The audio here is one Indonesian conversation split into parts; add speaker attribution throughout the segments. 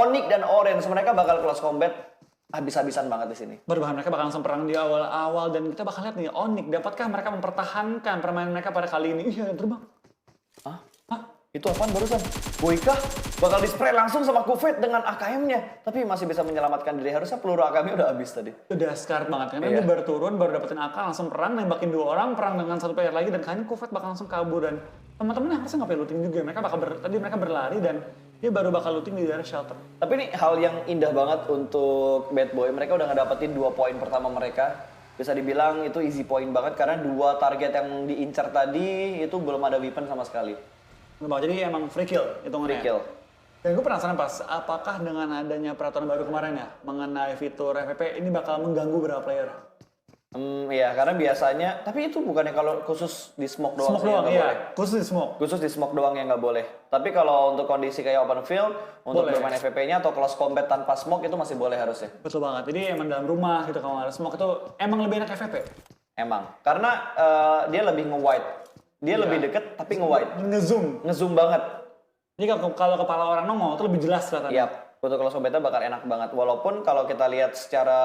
Speaker 1: Onyx dan Orange mereka bakal close combat habis-habisan banget di sini.
Speaker 2: Berbahan mereka bakal langsung perang di awal-awal dan kita bakal lihat nih Onyx dapatkah mereka mempertahankan permainan mereka pada kali ini? Iya, terbang.
Speaker 1: Hah? Itu apaan barusan? Boyka bakal di-spray langsung sama Kufet dengan AKM-nya. Tapi masih bisa menyelamatkan diri. Harusnya peluru AKM-nya udah habis tadi.
Speaker 2: Udah scared banget. Karena dia baru turun, baru dapetin AK, langsung perang, nembakin 2 orang, perang dengan 1 player lagi. Dan kali ini Kufet bakal langsung kabur. Dan teman-temannya harusnya nggak perlu looting juga. Mereka bakal tadi mereka berlari dan dia baru bakal looting di daerah shelter.
Speaker 1: Tapi ini hal yang indah banget untuk Bad Boy. Mereka udah ngedapetin 2 poin pertama mereka. Bisa dibilang itu easy point banget. Karena 2 target yang diincar tadi itu belum ada weapon sama sekali.
Speaker 2: Jadi emang free kill hitungannya.
Speaker 1: Free kill.
Speaker 2: Dan gue penasaran pas, apakah dengan adanya peraturan baru kemarin ya mengenai fitur FPP ini bakal mengganggu beberapa player?
Speaker 1: Iya, karena biasanya, tapi itu bukannya kalau khusus di smoke doang
Speaker 2: Smoke
Speaker 1: sih
Speaker 2: doang,
Speaker 1: nggak
Speaker 2: iya.
Speaker 1: boleh.
Speaker 2: Khusus di smoke.
Speaker 1: Khusus di smoke doang yang nggak boleh. Tapi kalau untuk kondisi kayak open field, untuk
Speaker 2: Boleh.
Speaker 1: bermain FPP-nya atau close combat tanpa smoke itu masih boleh harusnya.
Speaker 2: Betul banget. Jadi emang dalam rumah gitu kalau ada smoke itu emang lebih enak FPP.
Speaker 1: Emang, karena dia lebih nge-wide. Dia lebih deket tapi nge-wide.
Speaker 2: Ngezoom.
Speaker 1: Nge-zoom banget.
Speaker 2: Jadi kalau kepala orang nongol itu lebih jelas kelihatan.
Speaker 1: Iya, untuk close combat-nya bakal enak banget. Walaupun kalau kita lihat secara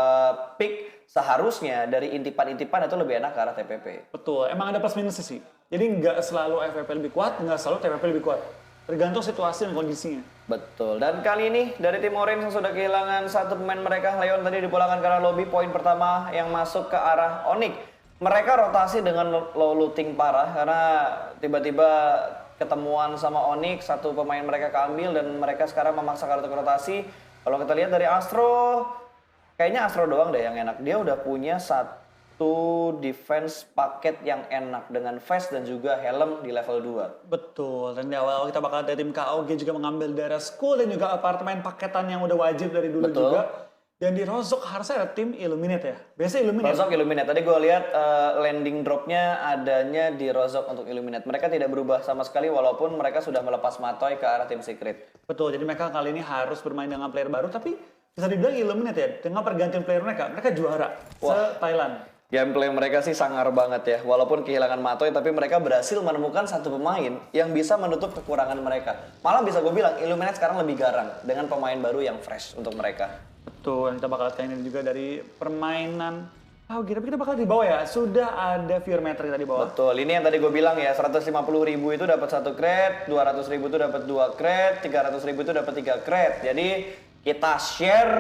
Speaker 1: pick, seharusnya dari intipan-intipan itu lebih enak ke arah TPP.
Speaker 2: Betul. Emang ada plus minusnya sih. Jadi nggak selalu FPP lebih kuat, nggak selalu TPP lebih kuat. Tergantung situasi dan kondisinya.
Speaker 1: Betul. Dan kali ini dari tim Orange yang sudah kehilangan 1 pemain mereka, Leon tadi dipulangkan ke arah lobby. Poin pertama yang masuk ke arah Onyx. Mereka rotasi dengan low looting parah karena tiba-tiba ketemuan sama Onyx, 1 pemain mereka keambil dan mereka sekarang memaksakan untuk rotasi. Kalau kita lihat dari Astro, kayaknya Astro doang deh yang enak. Dia udah punya 1 defense paket yang enak dengan vest dan juga helm di level 2.
Speaker 2: Betul. Dan di awal kita bakal dari tim KOG juga mengambil daerah school dan juga apartemen paketan yang udah wajib dari dulu juga. Dan di Rozok harusnya ada tim Illuminate ya? Biasanya Illuminate.
Speaker 1: Rozok Illuminate. Tadi gue lihat landing dropnya adanya di Rozok untuk Illuminate. Mereka tidak berubah sama sekali walaupun mereka sudah melepas Matoy ke arah tim Secret.
Speaker 2: Betul, jadi mereka kali ini harus bermain dengan player baru. Tapi bisa dibilang Illuminate ya, dengan pergantian player mereka juara se-Thailand.
Speaker 1: Gameplay mereka sih sangar banget ya. Walaupun kehilangan Matoy, tapi mereka berhasil menemukan 1 pemain yang bisa menutup kekurangan mereka. Malah bisa gue bilang, Illuminate sekarang lebih garang dengan pemain baru yang fresh untuk mereka.
Speaker 2: Betul, kita bakal lihat kali ini juga dari permainan. Tapi kita bakal di bawah ya, sudah ada viewer metric tadi bawah.
Speaker 1: Betul, ini yang tadi gue bilang ya, 150.000 itu dapat 1 crate, 200.000 itu dapat 2 crate, 300.000 itu dapat 3 crate. Jadi kita share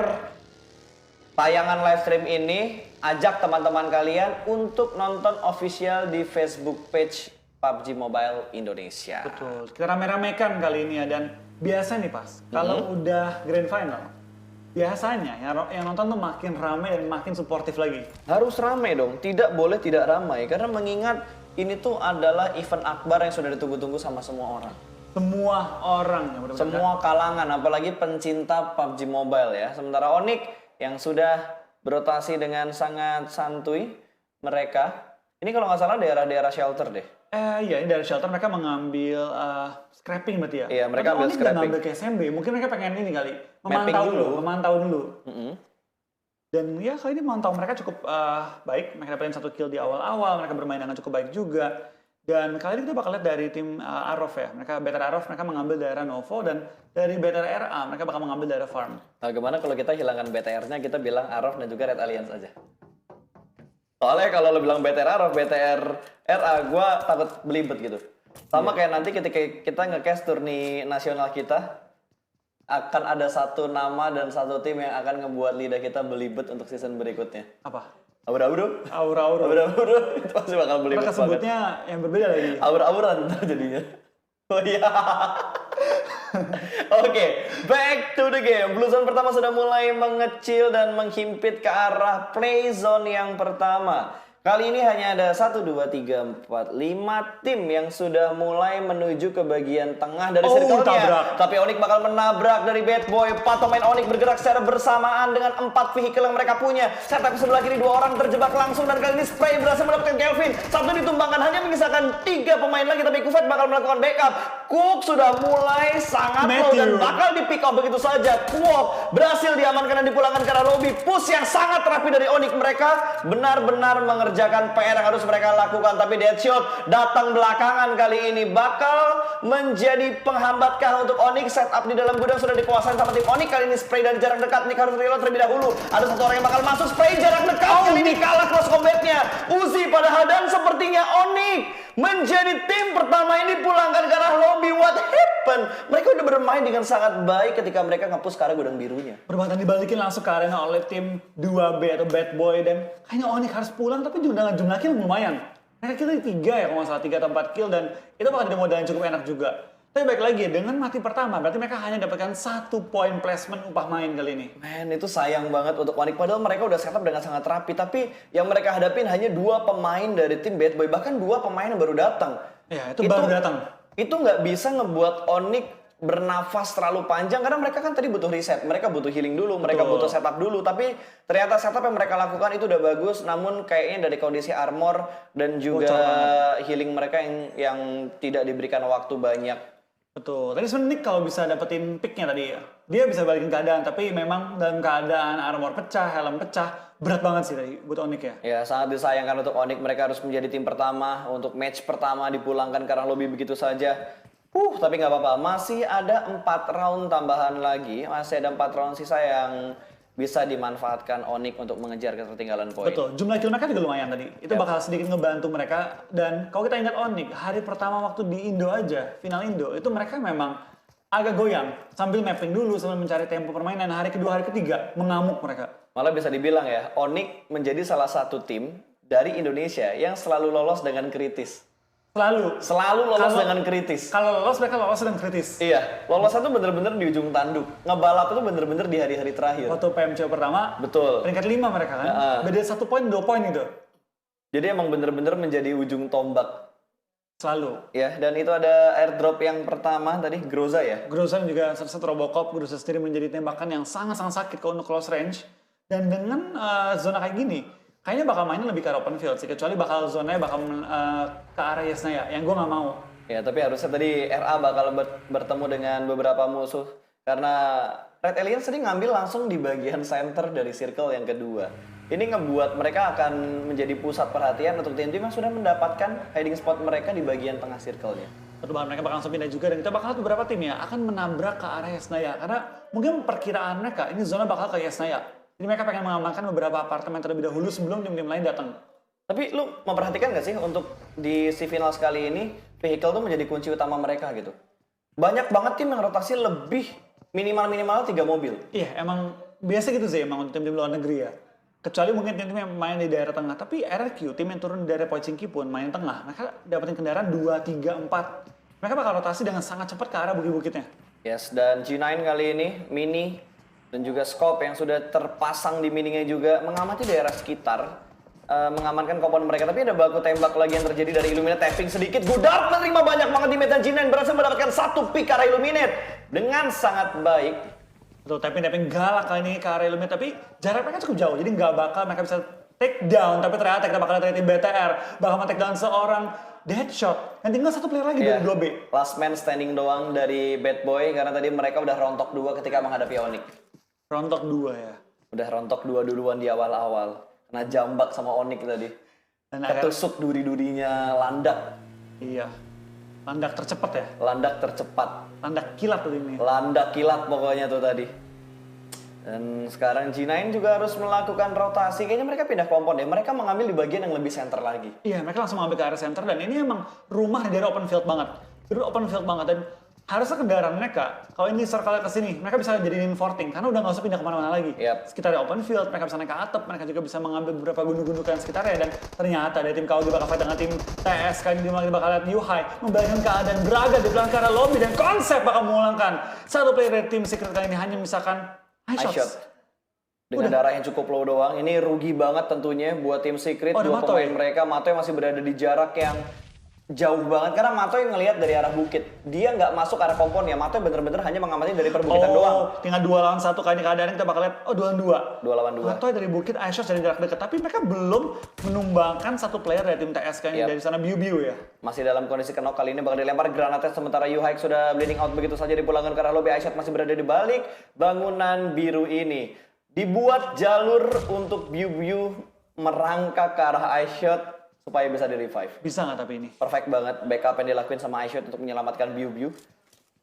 Speaker 1: tayangan live stream ini, ajak teman-teman kalian untuk nonton official di Facebook page PUBG Mobile Indonesia.
Speaker 2: Betul, kita rame-ramekan kali ini ya. Dan biasa nih Pas, kalau udah grand final, biasanya yang nonton tuh makin ramai dan makin suportif lagi.
Speaker 1: Harus ramai dong, tidak boleh tidak ramai. Karena mengingat ini tuh adalah event akbar yang sudah ditunggu-tunggu sama semua orang.
Speaker 2: Semua orang yang benar-benar.
Speaker 1: Semua kalangan, apalagi pencinta PUBG Mobile ya. Sementara Onyx yang sudah berotasi dengan sangat santuy mereka. Ini kalau nggak salah daerah-daerah shelter deh.
Speaker 2: Iya, ini dari shelter mereka mengambil scrapping berarti ya?
Speaker 1: Iya, mereka ambil scrapping.
Speaker 2: Ngambil ke SMB, mungkin mereka pengen ini kali,
Speaker 1: Mapping
Speaker 2: memantau dulu. Dan ya kali ini memantau mereka cukup baik, mereka dapetin 1 kill di awal-awal, mereka bermain dengan cukup baik juga. Dan kali ini kita bakal lihat dari tim Arov ya, BTR Arov mereka mengambil daerah Novo dan dari BTR RA mereka bakal mengambil daerah Farm.
Speaker 1: Nah, gimana kalau kita hilangkan BTR-nya, kita bilang Arov dan juga Red Alliance aja. Soalnya kalau lo bilang BTR Arov, BTR RA, gue takut belibet gitu. Sama kayak nanti ketika kita nge-cast turni nasional kita, akan ada 1 nama dan 1 tim yang akan ngebuat lidah kita belibet untuk season berikutnya.
Speaker 2: Apa?
Speaker 1: Aura-aura?
Speaker 2: Aura-aura.
Speaker 1: Aura-aura, itu pasti bakal belibet
Speaker 2: Mereka sebutnya yang berbeda lagi.
Speaker 1: Aura-auran ntar jadinya. Oh iya. Oke, back to the game. Blue Zone pertama sudah mulai mengecil dan menghimpit ke arah play zone yang pertama. Kali ini hanya ada 1, 2, 3, 4, 5 tim yang sudah mulai menuju ke bagian tengah dari circle-nya. Tapi Onyx bakal menabrak dari Bad Boy. 4 pemain Onyx bergerak secara bersamaan dengan 4 vehicle yang mereka punya. Setup sebelah kiri 2 orang terjebak langsung dan kali ini Spray berhasil mendapatkan Kelvin. 1 ditumbangkan, hanya menyisakan 3 pemain lagi, tapi Kufet bakal melakukan backup. Cook sudah mulai sangat low dan bakal di pick up begitu saja. Cook berhasil diamankan dan dipulangkan ke arah lobby. Push yang sangat rapi dari Onyx, mereka benar-benar mengerjakan mengerjakan PR yang harus mereka lakukan. Tapi Deadshot datang belakangan kali ini. Bakal menjadi penghambatkah untuk Onyx? Setup di dalam gudang sudah dikuasai sama tim Onyx. Kali ini spray dari jarak dekat. Nick harus reload terlebih dahulu. Ada satu orang yang bakal masuk spray jarak dekat. Kali ini kalah close combatnya. Uzi padahal, dan sepertinya Onyx menjadi tim pertama yang dipulangkan ke arah lobby. What happened? Mereka udah bermain dengan sangat baik ketika mereka nge-push ke arah gudang birunya.
Speaker 2: Perbankan dibalikin langsung ke arena oleh tim 2B atau Bad Boy, dan kayaknya Onyx harus pulang, tapi juga dengan jumlah kill lumayan. Mereka kill 3 ya, kalau nggak salah 3 atau 4 kill, dan itu bakal jadi modal yang cukup enak juga. Tapi baik lagi, dengan mati pertama, berarti mereka hanya dapatkan 1 poin placement upah main kali ini.
Speaker 1: Men, itu sayang banget untuk Onyx. Padahal mereka udah setup dengan sangat rapi. Tapi yang mereka hadapin hanya 2 pemain dari tim Bad Boy. Bahkan 2 pemain yang baru datang.
Speaker 2: Ya, itu baru datang.
Speaker 1: Itu nggak bisa ngebuat Onyx bernafas terlalu panjang. Karena mereka kan tadi butuh reset. Mereka butuh healing dulu. Mereka butuh setup dulu. Tapi ternyata setup yang mereka lakukan itu udah bagus. Namun kayaknya dari kondisi armor dan juga healing mereka yang tidak diberikan waktu banyak.
Speaker 2: Betul. Tadi sebenarnya Nick kalau bisa dapetin picknya tadi ya, dia bisa balikin keadaan. Tapi memang dalam keadaan armor pecah, helm pecah, berat banget sih tadi buat Onyx ya.
Speaker 1: Ya, sangat disayangkan untuk Onyx. Mereka harus menjadi tim pertama untuk match pertama dipulangkan karena lobby begitu saja. Tapi nggak apa-apa. Masih ada 4 round tambahan lagi. Masih ada 4 round sisa yang bisa dimanfaatkan Onyx untuk mengejar ketertinggalan poin.
Speaker 2: Betul, jumlah kill mereka juga lumayan tadi. Itu bakal sedikit ngebantu mereka. Dan kalau kita ingat Onyx, hari pertama waktu di Indo aja, final Indo, itu mereka memang agak goyang. Sambil mapping dulu, sambil mencari tempo permainan. Hari kedua, hari ketiga, mengamuk mereka.
Speaker 1: Malah bisa dibilang ya, Onyx menjadi salah satu tim dari Indonesia yang selalu lolos dengan kritis. Selalu lolos dengan kritis.
Speaker 2: Kalau lolos, mereka lolos dengan kritis.
Speaker 1: Iya, lolosnya tuh bener-bener di ujung tanduk. Ngebalap itu bener-bener di hari-hari terakhir.
Speaker 2: Waktu PMC pertama,
Speaker 1: Betul.
Speaker 2: peringkat 5 mereka kan. Beda 1 poin, 2 poin itu.
Speaker 1: Jadi emang bener-bener menjadi ujung tombak.
Speaker 2: Selalu.
Speaker 1: Ya, dan itu ada airdrop yang pertama tadi, Groza ya.
Speaker 2: Groza juga satu Robocop, Groza sendiri menjadi tembakan yang sangat-sangat sakit kalau untuk close range. Dan dengan zona kayak gini, kayaknya bakal mainnya lebih ke open field sih, kecuali bakal zonanya bakal ke arah Yesnaya, yang gue nggak mau.
Speaker 1: Ya, tapi harusnya tadi RA bakal bertemu dengan beberapa musuh. Karena Red Alien sering ngambil langsung di bagian center dari circle yang kedua. Ini ngebuat mereka akan menjadi pusat perhatian untuk tim-tim yang sudah mendapatkan hiding spot mereka di bagian tengah circle-nya.
Speaker 2: Betul banget, mereka bakal langsung pindah juga, dan kita bakal lihat beberapa tim ya akan menabrak ke arah Yesnaya. Karena mungkin perkiraan mereka, ini zona bakal ke Yesnaya. Jadi mereka pengen mengamankan beberapa apartemen terlebih dahulu sebelum tim-tim lain datang.
Speaker 1: Tapi lu memperhatikan gak sih untuk di si final sekali ini, vehicle tuh menjadi kunci utama mereka gitu. Banyak banget tim yang rotasi lebih minimal 3 mobil.
Speaker 2: Iya, emang biasa gitu sih emang untuk tim-tim luar negeri ya. Kecuali mungkin tim-tim yang main di daerah tengah. Tapi RRQ, tim yang turun di daerah Pochinki pun main tengah. Mereka dapetin kendaraan 2, 3, 4. Mereka bakal rotasi dengan sangat cepat ke arah bukit-bukitnya.
Speaker 1: Yes, dan G9 kali ini, Mini, dan juga Scope yang sudah terpasang di mininya juga mengamati daerah sekitar, mengamankan kompon mereka. Tapi ada baku tembak lagi yang terjadi dari Illuminate, tapping sedikit. Goddard menerima banyak banget di medan G9, berhasil mendapatkan 1 pick ke arah Illuminate dengan sangat baik.
Speaker 2: Betul, tapping galak kali ini ke arah Illuminate, tapi jarak mereka cukup jauh, jadi nggak bakal mereka bisa take down. Tapi ternyata kita bakal lihat dari tim BTR bakal men-take down seorang Deadshot. Dan tinggal 1 player lagi dari 2B.
Speaker 1: Last man standing doang dari Bad Boy, karena tadi mereka udah rontok 2 ketika menghadapi Onyx.
Speaker 2: Rontok 2 ya.
Speaker 1: Udah rontok 2 duluan di awal-awal. Kena jambak sama Onyx tadi.
Speaker 2: Dan
Speaker 1: ketusuk duri-durinya landak.
Speaker 2: Iya. Landak tercepat ya?
Speaker 1: Landak tercepat.
Speaker 2: Landak kilat tuh ini.
Speaker 1: Landak kilat pokoknya tuh tadi. Dan sekarang G9 juga harus melakukan rotasi. Kayaknya mereka pindah kompon deh. Mereka mengambil di bagian yang lebih center lagi.
Speaker 2: Iya, mereka langsung mengambil ke arah center. Dan ini emang rumah di daerah open field banget. Bener open field banget. Dan harusnya kendaraan mereka, kalau ini circle ke sini, mereka bisa jadiin forting. Karena udah nggak usah pindah kemana-mana lagi. Sekitar open field, mereka bisa naik ke atap. Mereka juga bisa mengambil beberapa gunung-gundukan sekitarnya. Dan ternyata dari tim KOG bakal fight dengan tim TS. Kali ini bakal lihat Yuhai membayangkan keadaan Braga di belakang ke arah lobby. Dan konsep bakal memulangkan 1 player dari tim Secret kali ini hanya misalkan iShots.
Speaker 1: Dengan darah yang cukup low doang. Ini rugi banget tentunya buat tim Secret. 2 pemain mereka. Matoy masih berada di jarak yang jauh banget. Karena Matoy ngelihat dari arah bukit. Dia nggak masuk arah kompon ya. Matoy bener-bener hanya mengamati dari perbukitan doang.
Speaker 2: Tinggal 2 lawan 1 kali ini keadaan kita bakal lihat. 2 lawan 2.
Speaker 1: 2 lawan 2.
Speaker 2: Matoy dari bukit, iShots dari jarak dekat. Tapi mereka belum menumbangkan 1 player dari tim TS kayaknya. Dari sana Biu-Biu ya.
Speaker 1: Masih dalam kondisi kenok kali ini bakal dilempar granatnya. Sementara Yuhai sudah bleeding out begitu saja dipulangkan ke arah lobby. iShots masih berada di balik bangunan biru ini. Dibuat jalur untuk Biu-Biu merangkak ke arah iShot supaya bisa di-revive.
Speaker 2: Bisa nggak tapi ini?
Speaker 1: Perfect banget backup yang dilakuin sama iShot untuk menyelamatkan Biu.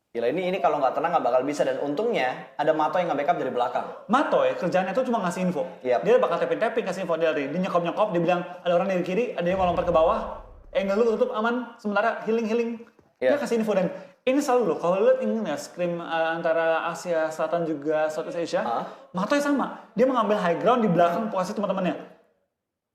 Speaker 1: Gila, ini kalau nggak tenang nggak bakal bisa. Dan untungnya ada Mato yang nge-backup dari belakang.
Speaker 2: Mato ya, kerjaannya itu cuma ngasih info.
Speaker 1: Yap.
Speaker 2: Dia bakal tapping kasih info dari dia nyekop, dia bilang ada orang dari kiri, ada yang mau lompat ke bawah, angle lu tutup aman, sementara healing. Dia
Speaker 1: Yap.
Speaker 2: kasih info dan ini selalu loh, kalau lu lihat ini ya, scrim antara Asia Selatan juga Southeast Asia, Mato sama. Dia mengambil high ground di belakang posisi teman-temannya.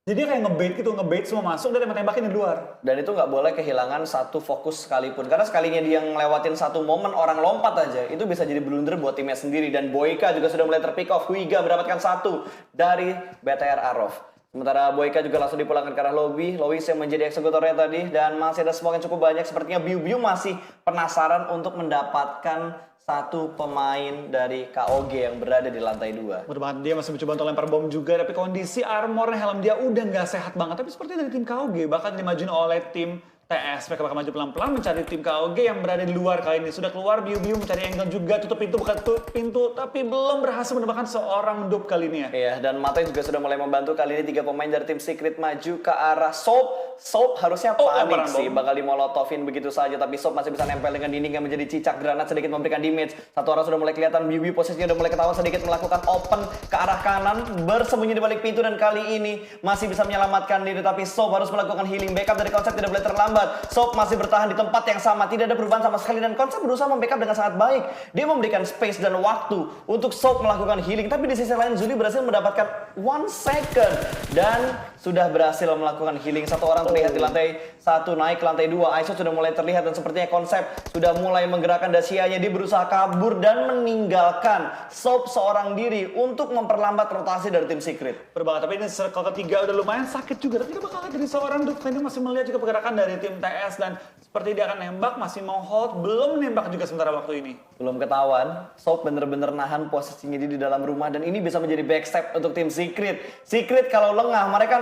Speaker 2: Jadi dia kayak ngebait semua masuk dan tembak-tembakin di luar.
Speaker 1: Dan itu nggak boleh kehilangan satu fokus sekalipun. Karena sekalinya dia ngelewatin satu momen orang lompat aja, itu bisa jadi blunder buat timnya sendiri. Dan Boyka juga sudah mulai terpick off. Huiga mendapatkan satu dari BTR Arov. Sementara Boyka juga langsung dipulangkan ke arah lobby. Lois yang menjadi eksekutornya tadi. Dan masih ada smoke yang cukup banyak. Sepertinya Biu masih penasaran untuk mendapatkan satu pemain dari KOG yang berada di lantai 2.
Speaker 2: Betul banget, dia masih mencoba untuk lempar bom juga, tapi kondisi armornya helm dia udah nggak sehat banget. Tapi seperti dari tim KOG, bahkan dimajuin oleh tim TS. Mereka bakal maju pelan-pelan mencari tim KOG yang berada di luar kali ini. Sudah keluar, Biu mencari angle juga, tutup pintu, buka tutup pintu, tapi belum berhasil mendapatkan seorang dupe kali ini ya.
Speaker 1: Iya, dan Mate juga sudah mulai membantu. Kali ini 3 pemain dari tim Secret maju ke arah Soap. Soap harusnya panik sih, bakal dimolotovin begitu saja. Tapi Soap masih bisa nempel dengan dinding yang menjadi cicak. Granat sedikit memberikan damage. Satu orang sudah mulai kelihatan, Biu posisinya sudah mulai ketahuan, sedikit melakukan open ke arah kanan. Bersembunyi di balik pintu dan kali ini masih bisa menyelamatkan diri. Tapi Soap harus melakukan healing. Backup dari konsep tidak boleh terlambat. Soap masih bertahan di tempat yang sama, tidak ada perubahan sama sekali. Dan konsep berusaha membackup dengan sangat baik. Dia memberikan space dan waktu untuk Soap melakukan healing. Tapi di sisi lain Zuli berhasil mendapatkan 1 second. Dan sudah berhasil melakukan healing. Satu orang terlihat di lantai 1, naik ke lantai 2. Aisyah sudah mulai terlihat dan sepertinya konsep sudah mulai menggerakkan dasianya. Dia berusaha kabur dan meninggalkan Soap seorang diri untuk memperlambat rotasi dari tim Secret.
Speaker 2: Berbahaya, tapi ini circle ketiga udah lumayan sakit juga. Tapi kita bakal lihat dari seorang dupe. Ini masih melihat juga pergerakan dari tim TS dan seperti dia akan nembak, masih mau hold, belum nembak juga sementara waktu ini.
Speaker 1: Belum ketahuan, Soap bener-bener nahan posisinya di dalam rumah dan ini bisa menjadi backstep untuk tim Secret. Secret kalau lengah, mereka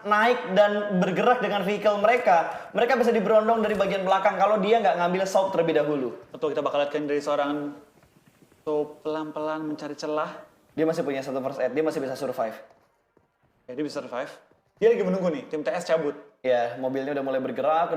Speaker 1: naik dan bergerak dengan vehicle mereka. Mereka bisa diberondong dari bagian belakang kalau dia nggak ngambil Soap terlebih dahulu.
Speaker 2: Betul, kita bakal lihatkan dari seorang Soap pelan-pelan mencari celah.
Speaker 1: Dia masih punya satu first aid, dia masih bisa survive.
Speaker 2: Ya, dia bisa survive. Dia lagi menunggu nih, tim TS cabut.
Speaker 1: Ya, mobilnya udah mulai bergerak,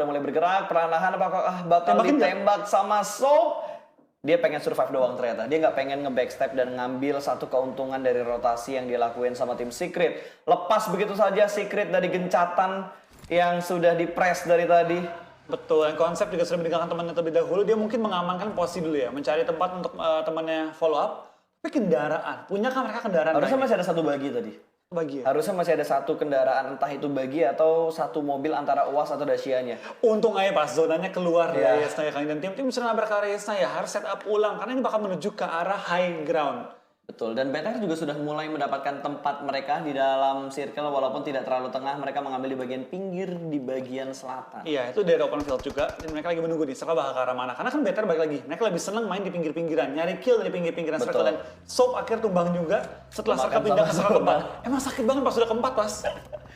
Speaker 1: perlahan-lahan bakal
Speaker 2: Tembakin
Speaker 1: ditembak sama Soap. Dia pengen survive doang ternyata. Dia nggak pengen nge-backstep dan ngambil satu keuntungan dari rotasi yang dilakuin sama tim Secret. Lepas begitu saja Secret dari gencatan yang sudah di-press dari tadi.
Speaker 2: Betul, dan konsep juga sudah meninggalkan temannya terlebih dahulu. Dia mungkin mengamankan posisi dulu ya, mencari tempat untuk temannya follow up. Tapi kendaraan, punya kan mereka kendaraan?
Speaker 1: Harusnya masih ada satu bagi tadi.
Speaker 2: Bagi ya?
Speaker 1: Harusnya masih ada satu kendaraan, entah itu bagi atau satu mobil antara UAS atau Dacia-nya.
Speaker 2: Untung aja pas zonanya keluar
Speaker 1: Iya.
Speaker 2: dari Yesna ya kan. Dan tim-tim bisa nabrak ke arah Yesna ya harus set up ulang karena ini bakal menuju ke arah high ground.
Speaker 1: Betul, dan BTR juga sudah mulai mendapatkan tempat mereka di dalam circle walaupun tidak terlalu tengah. Mereka mengambil di bagian pinggir, di bagian selatan.
Speaker 2: Iya, itu dari open field juga. Dan mereka lagi menunggu nih, circle bakal ke arah mana. Karena kan BTR balik lagi, mereka lebih seneng main di pinggir-pinggiran. Nyari kill dari pinggir-pinggiran circle. Dan Soap akhirnya tumbang juga setelah
Speaker 1: Makan
Speaker 2: circle pindah ke
Speaker 1: sama
Speaker 2: circle keempat.
Speaker 1: Soap.
Speaker 2: Emang sakit banget pas sudah keempat pas.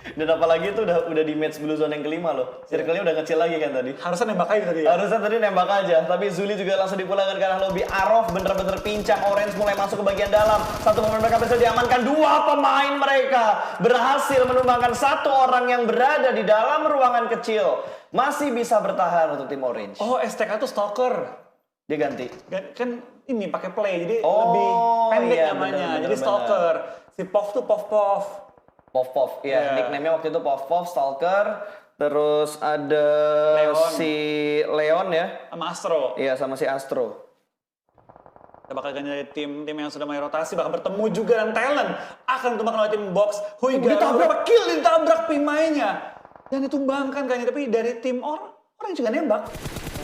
Speaker 1: Dan apalagi itu udah di match blue zone yang kelima loh. Circle-nya udah kecil lagi kan tadi.
Speaker 2: Harusnya nembak aja tadi ya.
Speaker 1: Harusnya tadi nembak aja, tapi Zuli juga langsung dipulangkan ke arah lobby. Arov bener-bener pincang, Orange mulai masuk ke bagian dalam. Satu pemain mereka berhasil diamankan, 2 pemain mereka berhasil menumbangkan 1 orang yang berada di dalam ruangan kecil. Masih bisa bertahan untuk tim Orange.
Speaker 2: Oh, STK itu stalker.
Speaker 1: Dia ganti.
Speaker 2: Kan ini pakai play, jadi
Speaker 1: Oh,
Speaker 2: lebih pendek
Speaker 1: iya,
Speaker 2: namanya.
Speaker 1: bener,
Speaker 2: Jadi
Speaker 1: bener,
Speaker 2: stalker. Si Pov tuh Pov.
Speaker 1: Pov, ya,
Speaker 2: Yeah.
Speaker 1: nickname-nya waktu itu Pov, Stalker. Terus ada
Speaker 2: Leon.
Speaker 1: si Leon ya.
Speaker 2: Sama Astro.
Speaker 1: Iya, sama si Astro.
Speaker 2: Kita bakal ganti dari tim yang sudah main rotasi, bakal bertemu juga dan talent akan ditumbangkan oleh tim box. Huiga ditabrak, kill ditabrak pemainnya. Dan ditumbangkan kayaknya, tapi dari tim orang juga nembak.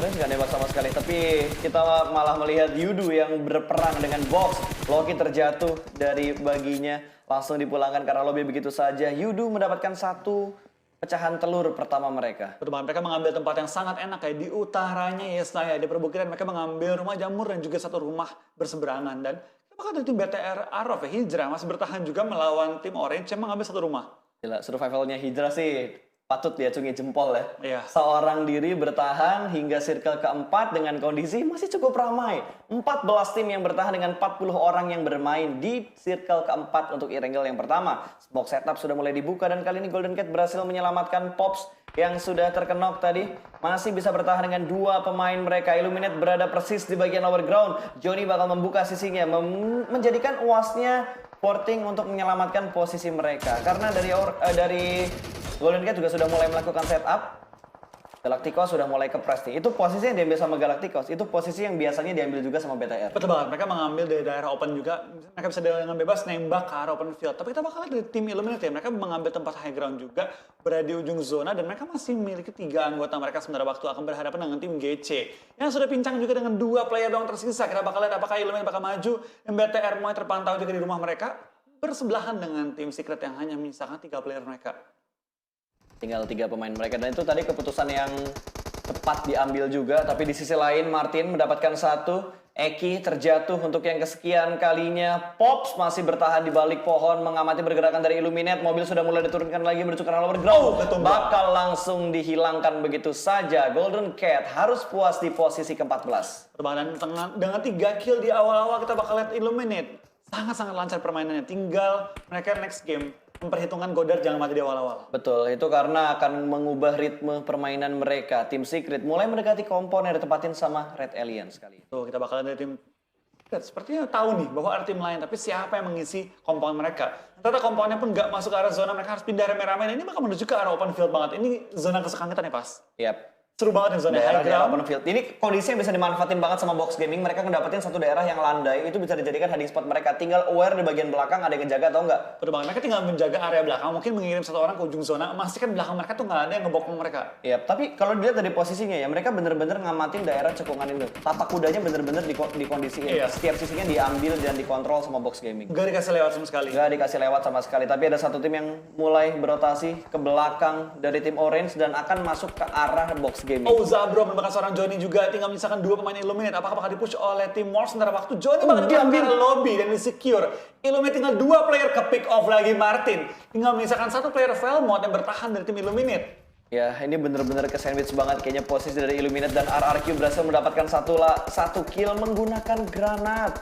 Speaker 1: Orange nggak nembak sama sekali, tapi kita malah melihat Yudu yang berperang dengan box. Loki terjatuh dari baginya, langsung dipulangkan karena lobby begitu saja. Yudu mendapatkan 1 pecahan telur pertama mereka.
Speaker 2: Betul banget, mereka mengambil tempat yang sangat enak kayak di utaranya Yesna ya. Di perbukitan mereka mengambil rumah jamur dan juga 1 rumah berseberangan. Dan bahkan dari tim BTR Arov ya, Hijrah masih bertahan juga melawan tim Orange yang mengambil 1 rumah.
Speaker 1: Gila, survivalnya Hydra sih patut diacungi jempol ya.
Speaker 2: Iya.
Speaker 1: Seorang diri bertahan hingga circle keempat dengan kondisi masih cukup ramai. 14 tim yang bertahan dengan 40 orang yang bermain di circle keempat untuk Erangel yang pertama. Smoke setup sudah mulai dibuka dan kali ini Golden Cat berhasil menyelamatkan Pops yang sudah terkenok tadi. Masih bisa bertahan dengan dua pemain mereka. Illuminate berada persis di bagian lower ground. Johnny bakal membuka sisinya, menjadikan uasnya porting untuk menyelamatkan posisi mereka. Karena dari Golden Cat juga sudah mulai melakukan setup. Galacticos sudah mulai kepres nih. Itu posisi yang diambil sama Galacticos. Itu posisi yang biasanya diambil juga sama BTR.
Speaker 2: Betul banget, mereka mengambil dari daerah open juga. Mereka bisa dengan bebas nembak ke arah open field. Tapi kita bakal lihat dari tim Illuminate ya, mereka mengambil tempat high ground juga, berada di ujung zona, dan mereka masih memiliki 3 anggota mereka sementara waktu akan berhadapan dengan tim GC. Yang sudah pincang juga dengan 2 player doang tersisa. Kita bakal lihat apakah Illuminate bakal maju, dan BTR mulai terpantau juga di rumah mereka, bersebelahan dengan tim Secret yang hanya menyisakan 3 player mereka.
Speaker 1: Tinggal 3 pemain mereka, dan itu tadi keputusan yang tepat diambil juga. Tapi di sisi lain Martin mendapatkan 1. Eki terjatuh untuk yang kesekian kalinya. Pops masih bertahan di balik pohon mengamati pergerakan dari Illuminate. Mobil sudah mulai diturunkan lagi menuju ke arah lower ground. Bakal langsung dihilangkan begitu saja. Golden Cat harus puas di posisi ke-14.
Speaker 2: Dan dengan 3 kill di awal-awal kita bakal lihat Illuminate sangat-sangat lancar permainannya. Tinggal mereka next game memperhitungkan Godard jangan mati di awal-awal.
Speaker 1: Betul, itu karena akan mengubah ritme permainan mereka. Tim Secret mulai mendekati kompon yang ditempatin sama Red Aliens kali ini.
Speaker 2: Tuh, kita bakal lihat dari tim Secret. Sepertinya tahu nih bahwa ada tim lain, tapi siapa yang mengisi kompon mereka? Ternyata komponnya pun nggak masuk ke arah zona, mereka harus pindah rame-rame. Nah, ini bakal menuju ke arah open field banget. Ini zona kesukaan kita nih, Pas.
Speaker 1: Yap.
Speaker 2: Seru banget nih zona high
Speaker 1: Daerah
Speaker 2: ground.
Speaker 1: open field. Ini kondisi yang bisa dimanfaatin banget sama Box Gaming. Mereka ngedapetin satu daerah yang landai, itu bisa dijadikan hiding spot mereka. Tinggal aware di bagian belakang ada yang ngejaga atau enggak.
Speaker 2: Betul banget, mereka tinggal menjaga area belakang, mungkin mengirim 1 orang ke ujung zona, memastikan belakang mereka tuh nggak ada yang ngebokong mereka.
Speaker 1: Iya, tapi kalau dilihat dari posisinya ya, mereka bener-bener ngamatin daerah cekungan itu. Tapak kudanya bener-bener dikondisiin.
Speaker 2: Iya.
Speaker 1: Setiap sisinya diambil dan dikontrol sama Box Gaming.
Speaker 2: Nggak dikasih lewat sama sekali.
Speaker 1: Nggak dikasih lewat sama sekali, tapi ada satu tim yang mulai berotasi ke belakang dari tim Orange dan akan masuk ke arah Box Gaming.
Speaker 2: Oh, Zabro merupakan seorang Johnny juga, tinggal menyisakan 2 pemain Illuminate. Apakah bakal dipush oleh tim Morse sementara waktu Johnny bakal diambil lobby dan di-secure. Illuminate tinggal 2 player ke pick off lagi Martin. Tinggal menyisakan 1 player Velmont yang bertahan dari tim Illuminate.
Speaker 1: Ya, ini bener-bener ke sandwich banget kayaknya posisi dari Illuminate, dan RRQ berhasil mendapatkan satu kill menggunakan granat.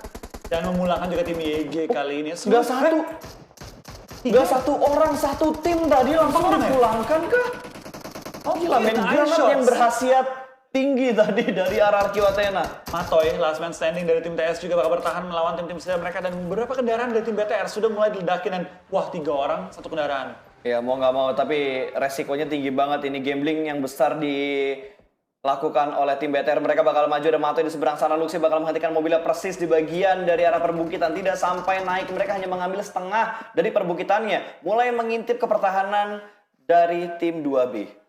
Speaker 2: Dan memulangkan juga tim YG kali ini.
Speaker 1: Nggak satu. Nggak 1 orang 1 tim tadi langsung
Speaker 2: Apa,
Speaker 1: dipulangkan kah?
Speaker 2: Oh,
Speaker 1: Gila, main granat yang berhasiat tinggi tadi dari RRQ Athena.
Speaker 2: Matoy, last man standing dari tim TS juga bakal bertahan melawan tim-tim setia mereka, dan beberapa kendaraan dari tim BTR sudah mulai diledakin, dan wah 3 orang 1 kendaraan.
Speaker 1: Ya mau nggak mau, tapi resikonya tinggi banget. Ini gambling yang besar dilakukan oleh tim BTR. Mereka bakal maju, dan Matoy di seberang sana. Luxi bakal menghentikan mobilnya persis di bagian dari arah perbukitan. Tidak sampai naik, mereka hanya mengambil setengah dari perbukitannya. Mulai mengintip ke pertahanan dari tim 2B.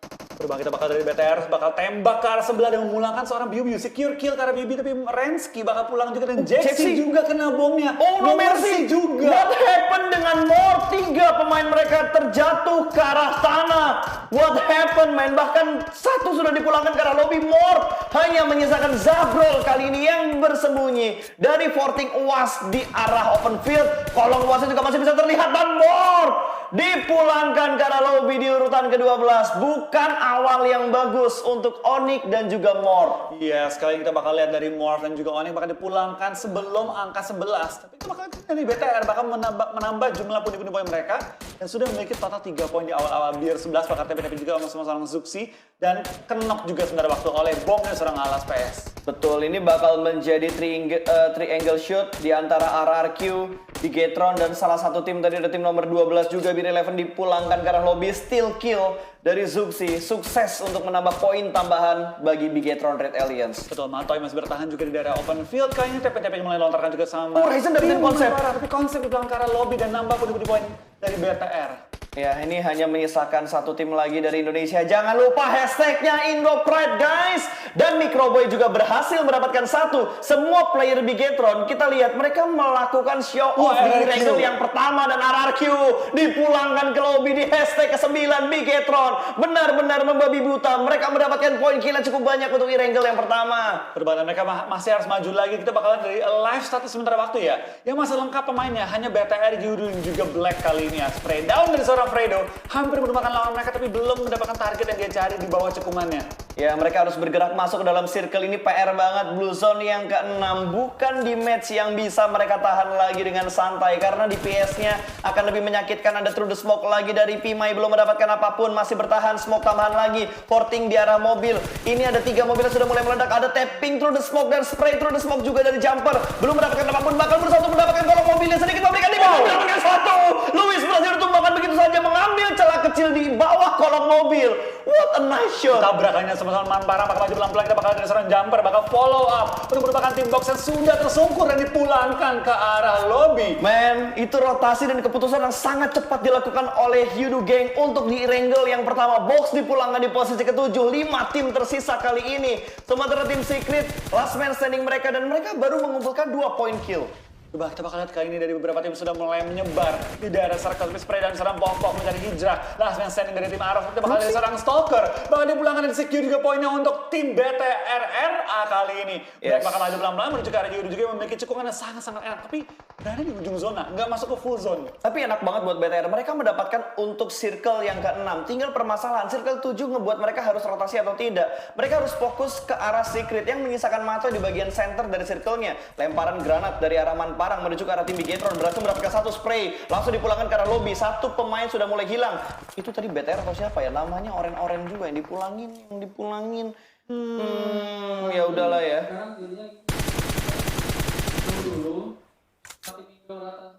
Speaker 2: Berubah, kita bakal dari BTR bakal tembak ke arah sebelah dan memulangkan seorang Biu. Secure kill ke arah Bibi, tapi Rensky bakal pulang juga, dan Jaxi juga kena bomnya.
Speaker 1: Oh, no mercy
Speaker 2: juga.
Speaker 1: What happened dengan More? 3 pemain mereka terjatuh ke arah tanah. What happened, man? Bahkan 1 sudah dipulangkan ke arah lobby. More hanya menyisakan Zabrol kali ini yang bersembunyi dari forting UAS di arah open field. Kolong UASnya juga masih bisa terlihat, dan More dipulangkan ke arah lobby di urutan ke-12. Bukan awal yang bagus untuk Onyx dan juga Morph.
Speaker 2: Iya, sekali kita bakal lihat dari Morph dan juga Onyx bakal dipulangkan sebelum angka 11. Tapi itu bakal dari BTR bakal menambah jumlah pundi-pundi poin mereka, dan sudah memiliki total 3 poin di awal-awal. Biar 11 bakal TP juga sama seorang Zuxi, dan kenok juga sebentar waktu oleh bom dan seorang Alas PS.
Speaker 1: Betul, ini bakal menjadi triangle shoot di antara RRQ, Bigetron, dan salah satu tim tadi ada tim nomor 12 juga. Bir 11 dipulangkan ke arah lobby, steal kill dari Zuxi. Sukses untuk menambah poin tambahan bagi Bigetron Red Aliens.
Speaker 2: Betul, Matoy masih bertahan juga di daerah open field. Kayaknya TP-TP mulai lontarkan juga sama.
Speaker 1: Oh, Ryzen dapetin konsep.
Speaker 2: Tapi konsep di belakang ke arah lobby dan nambah pundi-pundi poin dari BTR.
Speaker 1: Ya, ini hanya menyisakan 1 tim lagi dari Indonesia. Jangan lupa hashtagnya IndoPride, guys. Dan Microboy juga berhasil mendapatkan 1. Semua player Bigetron, kita lihat mereka melakukan show off di Regal yang pertama, dan RRQ dipulangkan ke lobby di hashtag ke-9 Bigetron. Benar-benar membabi buta. Mereka mendapatkan poin kill cukup banyak untuk Regal yang pertama.
Speaker 2: Perbandingan mereka masih harus maju lagi. Kita bakal lihat dari live status sementara waktu ya. Yang masih lengkap pemainnya hanya BTR, Yuru, dan juga Black kali ini ya. Spray down dari seorang seorang Fredo hampir menumbangkan lawan mereka tapi belum mendapatkan target yang dia cari di bawah cekungannya.
Speaker 1: Ya, mereka harus bergerak masuk ke dalam circle ini. PR banget. Blue Zone yang ke-6 bukan di match yang bisa mereka tahan lagi dengan santai karena DPS-nya akan lebih menyakitkan. Ada Through the Smoke lagi dari Pimai, belum mendapatkan apapun, masih bertahan. Smoke tambahan lagi, porting di arah mobil. Ini ada 3 mobil yang sudah mulai meledak. Ada tapping Through the Smoke dan spray Through the Smoke juga dari Jumper. Belum mendapatkan apapun, bahkan berusaha untuk mendapatkan kolong mobilnya. Sedikit memberikan di bawah, mendapatkan satu. Luis berhasil ditumbangkan begitu saja, mengambil celah kecil di bawah kolong mobil. What a nice shot.
Speaker 2: Tabrakannya sama-sama Manparang, bakal maju pelan-pelan, kita bakal ada seorang Jumper, bakal follow up untuk merupakan tim box yang sudah tersungkur dan dipulangkan ke arah lobby.
Speaker 1: Man, itu rotasi dan keputusan yang sangat cepat dilakukan oleh Yudu Gang untuk di wrangle yang pertama. Box dipulangkan di posisi ke-7, 5 tim tersisa kali ini. Sementara tim Secret, last man standing mereka, dan mereka baru mengumpulkan 2 point kill.
Speaker 2: Coba kita bakal lihat kali ini dari beberapa tim sudah mulai menyebar di daerah circle spray dan serang pokok mencari hijrah. Last man standing dari tim Arrow, kita bakal lihat serang Stalker. Bakal dipulangkan dan secure juga poinnya untuk tim BTRRA kali ini. Mereka bakal maju pelan-pelan menuju ke arah Yudu juga yang memiliki cekungan yang sangat-sangat enak. Tapi berada di ujung zona, nggak masuk ke full zone.
Speaker 1: Tapi enak banget buat BTR. Mereka mendapatkan untuk circle yang ke-6. Tinggal permasalahan, circle 7 ngebuat mereka harus rotasi atau tidak. Mereka harus fokus ke arah Secret yang menyisakan Mato di bagian center dari circle-nya. Lemparan granat dari arah Manparang menuju ke arah tim Bigetron. Berhasil mendapatkan 1 spray. Langsung dipulangkan ke arah lobby. 1 pemain sudah mulai hilang. Itu tadi BTR atau siapa ya? Namanya oren-oren juga yang dipulangin. Ya udahlah ya.
Speaker 3: Sekarang jadinya dulu tapi minggu rata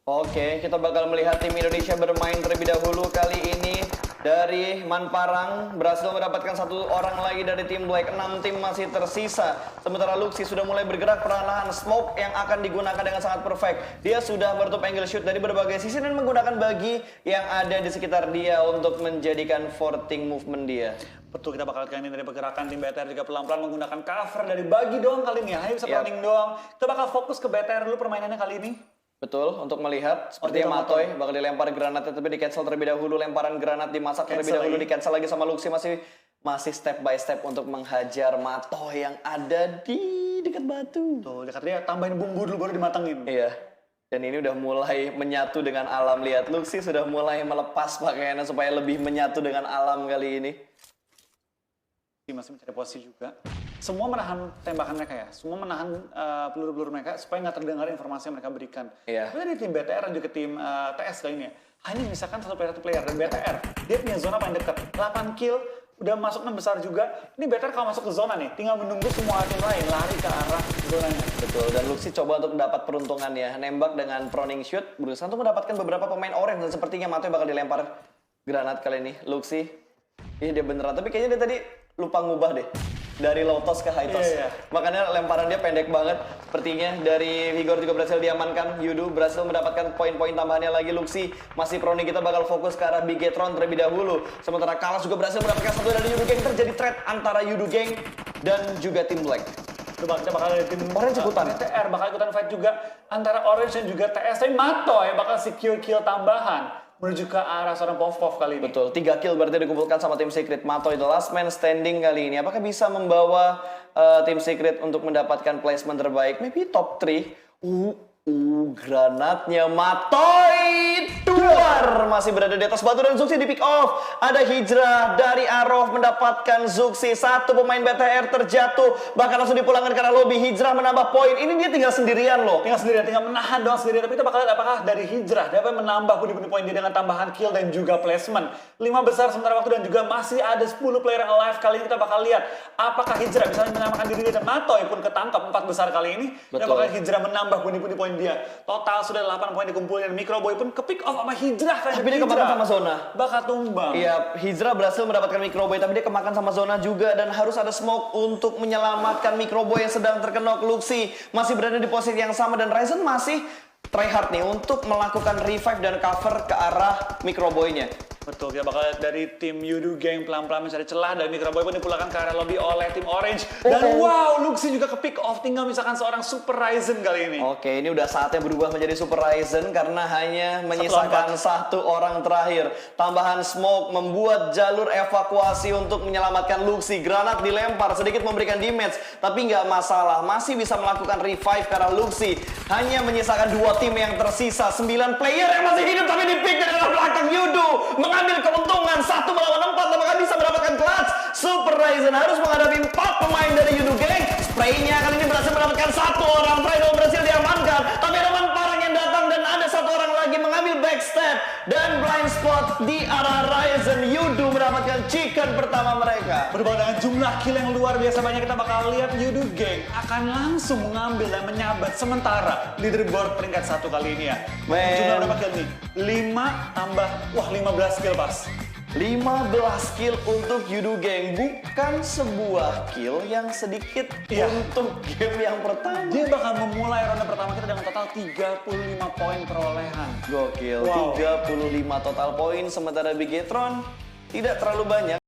Speaker 1: Oke, kita bakal melihat tim Indonesia bermain terlebih dahulu kali ini. Dari Manparang berhasil mendapatkan 1 orang lagi dari tim Black. 6 tim masih tersisa. Sementara Luxi sudah mulai bergerak perlahan-lahan. Smoke yang akan digunakan dengan sangat perfect. Dia sudah menutup angle shoot dari berbagai sisi dan menggunakan bagi yang ada di sekitar dia untuk menjadikan forting movement dia.
Speaker 2: Betul, kita bakal lihat kali ini dari pergerakan tim BTR juga pelan-pelan menggunakan cover dari bagi doang kali ini. Hanya bisa running doang. Kita bakal fokus ke BTR dulu permainannya kali ini.
Speaker 1: Betul, untuk melihat sepertinya Matoy bakal dilempar granatnya tapi di cancel terlebih dahulu. Lemparan granat dimasak terlebih dahulu, di cancel lagi sama Luxi. Masih step by step untuk menghajar Matoy yang ada di dekat batu.
Speaker 2: Tuh, dekat dia tambahin bumbu dulu baru dimatengin.
Speaker 1: Iya. Dan ini udah mulai menyatu dengan alam. Lihat, Luxi sudah mulai melepas pakaiannya supaya lebih menyatu dengan alam kali ini.
Speaker 2: Masih mencari posisi juga. Semua menahan tembakan mereka ya. Semua menahan peluru-peluru mereka supaya nggak terdengar informasi yang mereka berikan.
Speaker 1: Iya.
Speaker 2: Tapi dari tim BTR dan juga tim TS kali ini ya, hanya misalkan satu player dan BTR. Dia punya zona paling dekat. 8 kill, udah masuk 6 besar juga. Ini BTR kalau masuk ke zona nih, tinggal menunggu semua tim lain lari ke arah zonanya.
Speaker 1: Betul, dan Luxi coba untuk mendapat peruntungannya. Nembak dengan proning shoot, berusaha untuk mendapatkan beberapa pemain orange. Dan sepertinya Matoy bakal dilempar granat kali ini. Luxi, dia beneran. Tapi kayaknya dia tadi lupa ngubah deh. Dari low toss ke high toss.
Speaker 2: Iya.
Speaker 1: Makanya lemparan dia pendek banget. Sepertinya dari Vigor juga berhasil diamankan. Yudu berhasil mendapatkan poin-poin tambahannya lagi. Luxi masih prone, kita bakal fokus ke arah Bigetron terlebih dahulu. Sementara Kalas juga berhasil mendapatkan 1 dari Yudu Gang. Terjadi trade antara Yudu Gang dan juga tim Black.
Speaker 2: Kita bakal ada tim
Speaker 1: Orange ikutan.
Speaker 2: BTR bakal ikutan fight juga antara Orange dan juga TS. Tapi Matoy bakal secure kill tambahan menuju ke arah seorang Pov kali ini.
Speaker 1: Betul, 3 kill berarti dikumpulkan sama tim Secret. Matoy the last man standing kali ini. Apakah bisa membawa tim Secret untuk mendapatkan placement terbaik? Maybe top 3. Granatnya Matoy keluar, masih berada di atas batu dan Zuxi di pick off. Ada hijrah dari Arov mendapatkan Zuxi. 1 pemain BTR terjatuh, bahkan langsung dipulangkan ke arah lobby. Hijrah menambah poin. Ini dia tinggal sendirian loh.
Speaker 2: Tinggal menahan doang sendiri. Tapi kita bakal lihat apakah dari hijrah dapat menambah pundi-pundi poin dia dengan tambahan kill dan juga placement. 5 besar sementara waktu dan juga masih ada 10 player yang alive. Kali ini kita bakal lihat apakah hijrah bisa menyamakan diri dan Matoy pun ketangkap 4 besar kali ini. Dan apakah hijrah menambah pundi-pundi poin dia. Total sudah 8 poin dikumpulin. Microboy pun ke pick off sama hijrah.
Speaker 1: Tapi dia kemakan sama zona.
Speaker 2: Bakal tumbang.
Speaker 1: Iya, Hijrah berhasil mendapatkan Microboy, tapi dia kemakan sama zona juga. Dan harus ada smoke untuk menyelamatkan Microboy yang sedang terkena Luxi. Masih berada di posisi yang sama dan Ryzen masih tryhard nih untuk melakukan revive dan cover ke arah Microboy-nya.
Speaker 2: Betul, kita bakal lihat dari tim Yudu Gang pelan-pelan mencari celah dan Micra Boy pun dipulangkan ke area lobby oleh tim Orange. Dan wow, Luxy juga ke pick off, tinggal misalkan seorang Super Ryzen kali ini.
Speaker 1: Oke, ini udah saatnya berubah menjadi Super Ryzen karena hanya menyisakan satu orang terakhir. Tambahan smoke membuat jalur evakuasi untuk menyelamatkan Luxy. Granat dilempar, sedikit memberikan damage, tapi nggak masalah. Masih bisa melakukan revive karena Luxy hanya menyisakan 2 tim yang tersisa. 9 player yang masih hidup tapi di-pick dari arah belakang. Yudu mengambil keuntungan 1 melawan 4, apakah bisa mendapatkan clutch? Super Ryzen harus menghadapi 4 pemain dari Yudu Gang. Spraynya kali ini berhasil mendapatkan 1 orang. Frido berhasil diamankan, tapi ada Parang yang datang dan ada 1 orang lagi mengambil backstep dan blind spot di arah Ryzen. Yudu mendapatkan chicken pertama mereka.
Speaker 2: Berbeda dengan jumlah kill yang luar biasa banyak, kita bakal lihat Yudu Gang akan langsung mengambil dan menyabat sementara leaderboard peringkat 1 kali ini ya.
Speaker 1: Men.
Speaker 2: Jumlah berapa kill nih? 5 tambah, 15 kill pas.
Speaker 1: 15 kill untuk Yudu Gang, bukan sebuah kill yang sedikit
Speaker 2: Iya.
Speaker 1: untuk game yang pertama.
Speaker 2: Dia bakal memulai ronde pertama kita dengan total 35 poin perolehan.
Speaker 1: Gokil,
Speaker 2: Wow.
Speaker 1: 35 total poin, sementara Bigetron tidak terlalu banyak.